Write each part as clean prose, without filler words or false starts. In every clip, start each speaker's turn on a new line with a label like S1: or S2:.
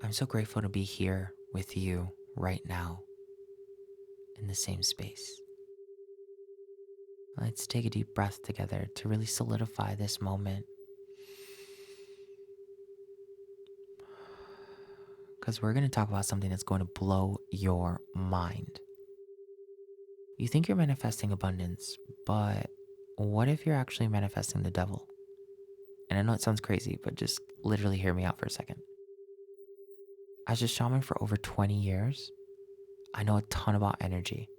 S1: I'm so grateful to be here with you right now in the same space. Let's take a deep breath together to really solidify this moment. Because we're going to talk about something that's going to blow your mind. You think you're manifesting abundance, but what if you're actually manifesting the devil? And I know it sounds crazy, but just literally hear me out for a second. As a shaman for over 20 years, I know a ton about energy.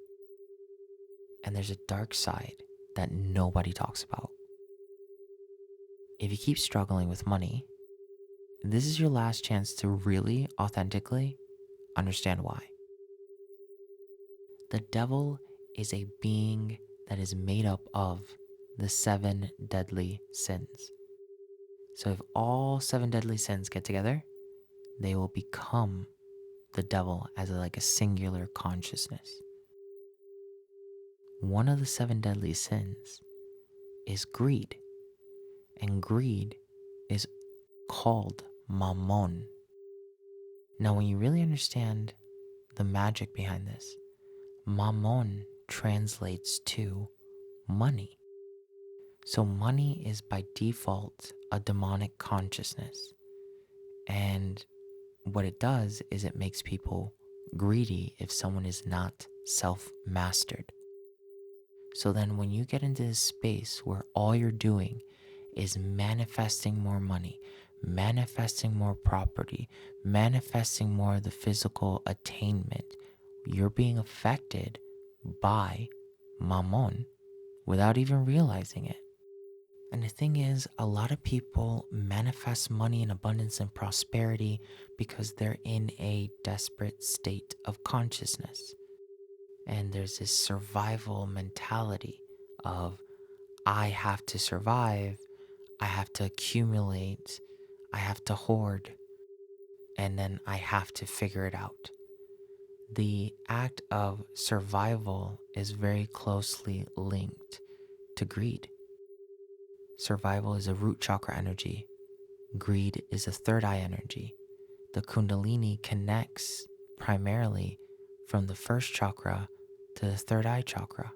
S1: And there's a dark side that nobody talks about. If you keep struggling with money, this is your last chance to really authentically understand why. The devil is a being that is made up of the 7 deadly sins. So if all 7 deadly sins get together, they will become the devil as like a singular consciousness. One of the 7 deadly sins is greed, and greed is called mammon. Now, when you really understand the magic behind this, mammon translates to money. So money is by default a demonic consciousness. And what it does is it makes people greedy if someone is not self-mastered. So then when you get into this space where all you're doing is manifesting more money, manifesting more property, manifesting more of the physical attainment, you're being affected by mammon without even realizing it. And the thing is, a lot of people manifest money and abundance and prosperity because they're in a desperate state of consciousness. And there's this survival mentality of, I have to survive, I have to accumulate, I have to hoard, and then I have to figure it out. The act of survival is very closely linked to greed. Survival is a root chakra energy. Greed is a third eye energy. The Kundalini connects primarily from the first chakra to the third eye chakra,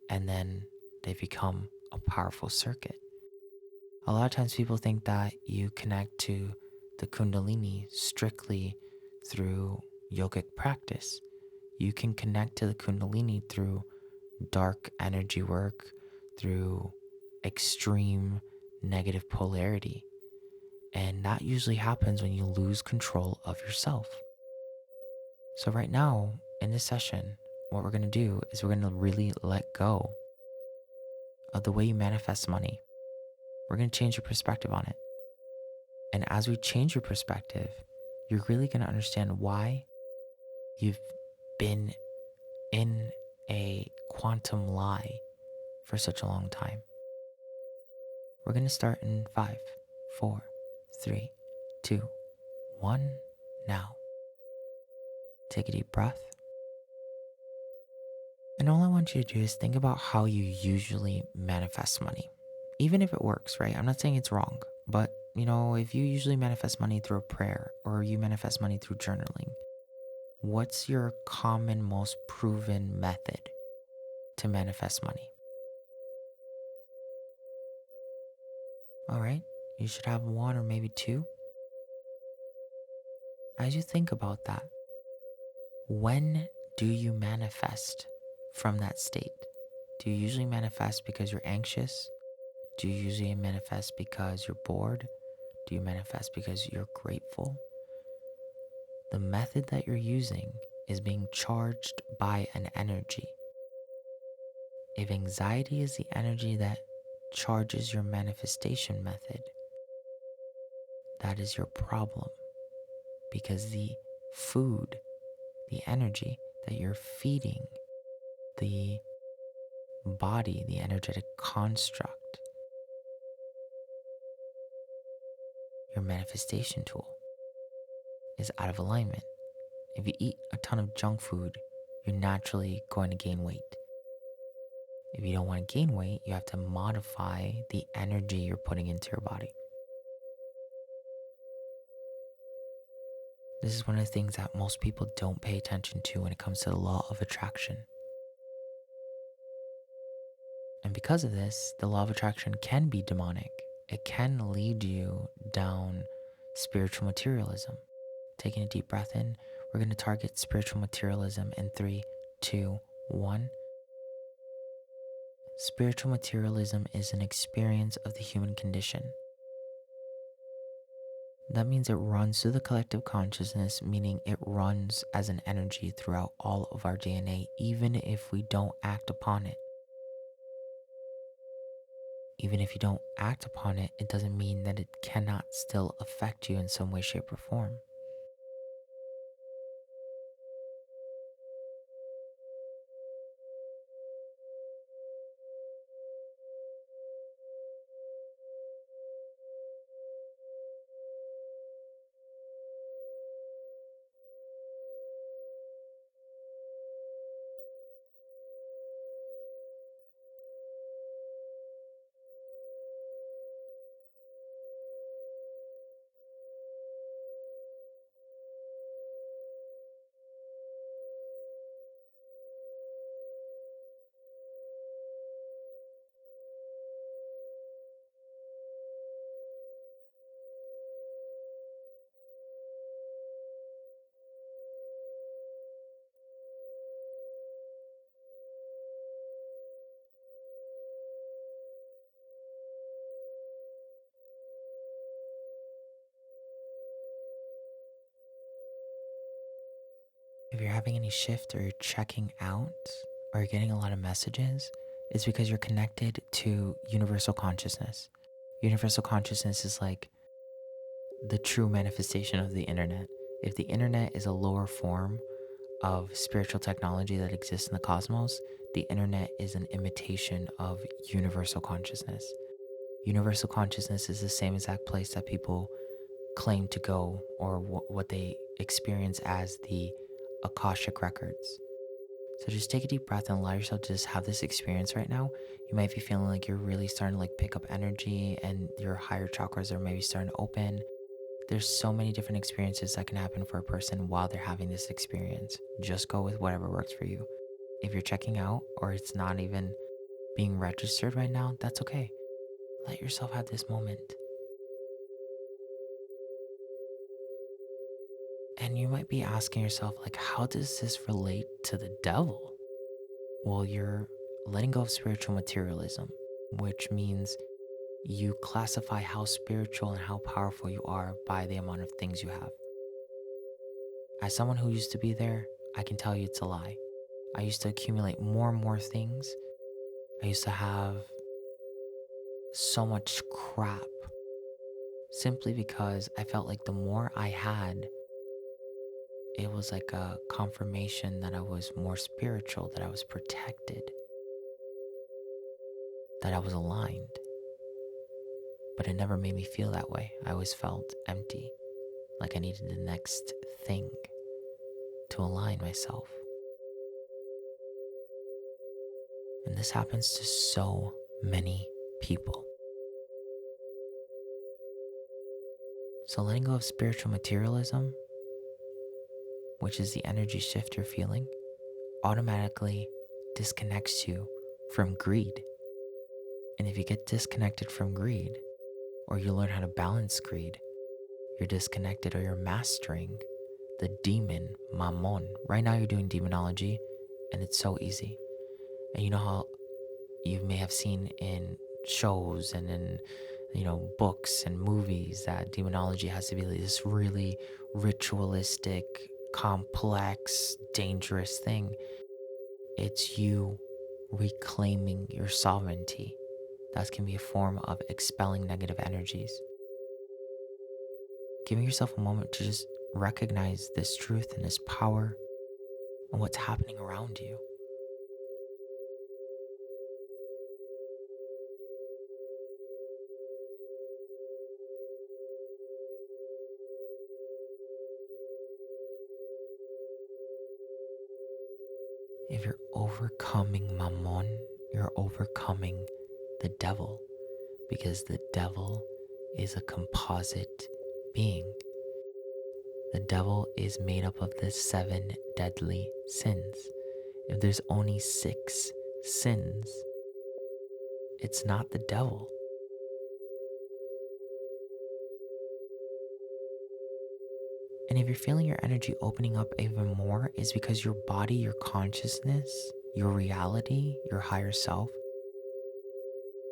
S1: and then they become a powerful circuit. A lot of times people think that you connect to the Kundalini strictly through yogic practice. You can connect to the Kundalini through dark energy work, through extreme negative polarity. And that usually happens when you lose control of yourself. So right now, in this session, what we're going to do is we're going to really let go of the way you manifest money. We're going to change your perspective on it. And as we change your perspective, you're really going to understand why you've been in a quantum lie for such a long time. We're going to start in 5, 4, 3, 2, 1, now. Take a deep breath. And all I want you to do is think about how you usually manifest money. Even if it works, right? I'm not saying it's wrong, but if you usually manifest money through a prayer or you manifest money through journaling, what's your common, most proven method to manifest money? All right, you should have 1 or maybe 2. As you think about that, when do you manifest from that state? Do you usually manifest because you're anxious? Do you usually manifest because you're bored? Do you manifest because you're grateful? The method that you're using is being charged by an energy. If anxiety is the energy that charges your manifestation method, that is your problem. Because the food, the energy that you're feeding the body, the energetic construct, your manifestation tool, is out of alignment. If you eat a ton of junk food, you're naturally going to gain weight. If you don't want to gain weight, you have to modify the energy you're putting into your body. This is one of the things that most people don't pay attention to when it comes to the law of attraction. And because of this, the law of attraction can be demonic. It can lead you down spiritual materialism. Taking a deep breath in, we're going to target spiritual materialism in 3, 2, 1. Spiritual materialism is an experience of the human condition. That means it runs through the collective consciousness, meaning it runs as an energy throughout all of our DNA, even if we don't act upon it. Even if you don't act upon it, it doesn't mean that it cannot still affect you in some way, shape, or form. If you're having any shift or you're checking out or you're getting a lot of messages, it's because you're connected to universal consciousness. Universal consciousness is like the true manifestation of the internet. If the internet is a lower form of spiritual technology that exists in the cosmos, the internet is an imitation of universal consciousness. Universal consciousness is the same exact place that people claim to go, or what they experience as the Akashic records. So just take a deep breath and allow yourself to just have this experience right now. You might be feeling like you're really starting to like pick up energy and your higher chakras are maybe starting to open. There's so many different experiences that can happen for a person while they're having this experience. Just go with whatever works for you. If you're checking out or it's not even being registered right now, that's okay. Let yourself have this moment. And you might be asking yourself, like, how does this relate to the devil? Well, you're letting go of spiritual materialism, which means you classify how spiritual and how powerful you are by the amount of things you have. As someone who used to be there, I can tell you it's a lie. I used to accumulate more and more things. I used to have so much crap simply because I felt like the more I had, it was like a confirmation that I was more spiritual, that I was protected, that I was aligned. But it never made me feel that way. I always felt empty, like I needed the next thing to align myself. And this happens to so many people. So letting go of spiritual materialism, which is the energy shift you're feeling, automatically disconnects you from greed. And if you get disconnected from greed, or you learn how to balance greed, you're disconnected or you're mastering the demon Mammon. Right now you're doing demonology and it's so easy. And you know how you may have seen in shows and in books and movies that demonology has to be this really ritualistic, complex, dangerous thing. It's you reclaiming your sovereignty. That can be a form of expelling negative energies. Giving yourself a moment to just recognize this truth and this power and what's happening around you. If you're overcoming Mammon, you're overcoming the devil, because the devil is a composite being. The devil is made up of the 7 deadly sins. If there's only 6 sins, it's not the devil. And if you're feeling your energy opening up even more, is because your body, your consciousness, your reality, your higher self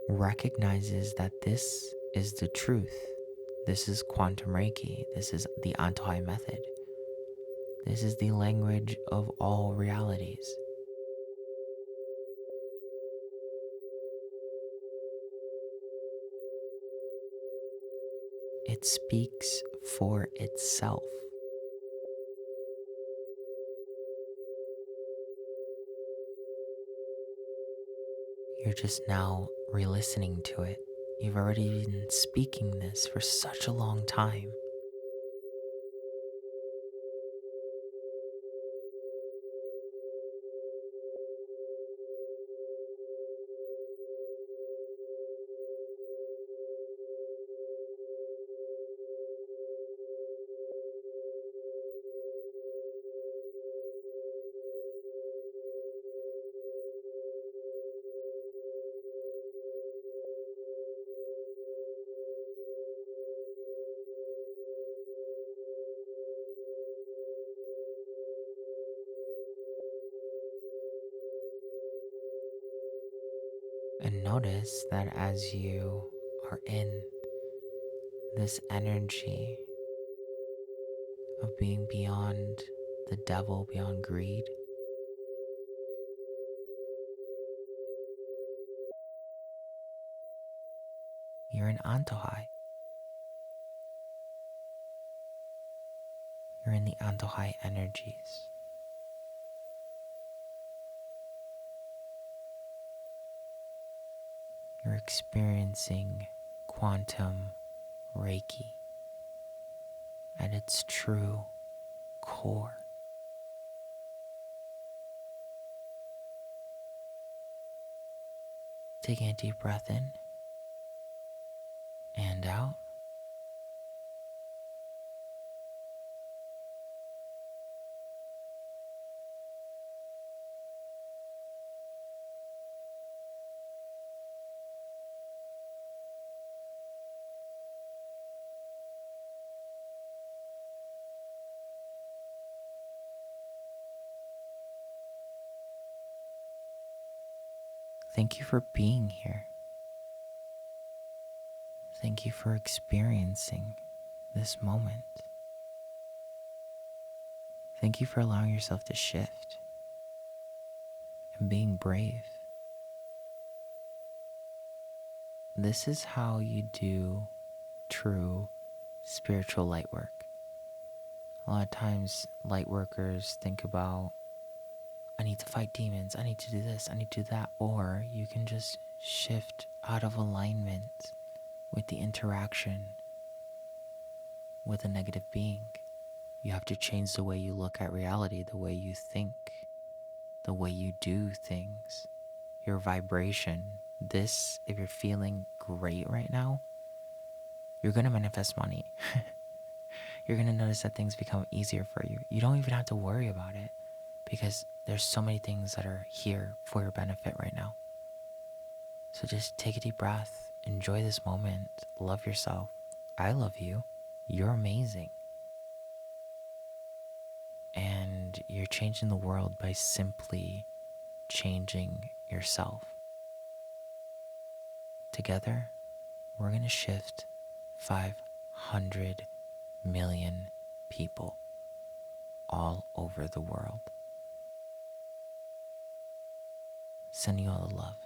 S1: recognizes that this is the truth. This is quantum Reiki. This is the Antojai method. This is the language of all realities. It speaks for itself. You're just now re-listening to it. You've already been speaking this for such a long time. And notice that as you are in this energy of being beyond the devil, beyond greed, you're in Antojai. You're in the Antojai energies. You're experiencing quantum Reiki at its true core. Taking a deep breath in and out. Thank you for being here. Thank you for experiencing this moment. Thank you for allowing yourself to shift and being brave. This is how you do true spiritual light work. A lot of times, light workers think about, I need to fight demons, I need to do this, I need to do that, or you can just shift out of alignment with the interaction with a negative being. You have to change the way you look at reality, the way you think, the way you do things, your vibration. This, if you're feeling great right now, you're going to manifest money. You're going to notice that things become easier for you. You don't even have to worry about it because there's so many things that are here for your benefit right now. So just take a deep breath, enjoy this moment, love yourself. I love you. You're amazing. And you're changing the world by simply changing yourself. Together, we're going to shift 500 million people all over the world. Sending you all the love.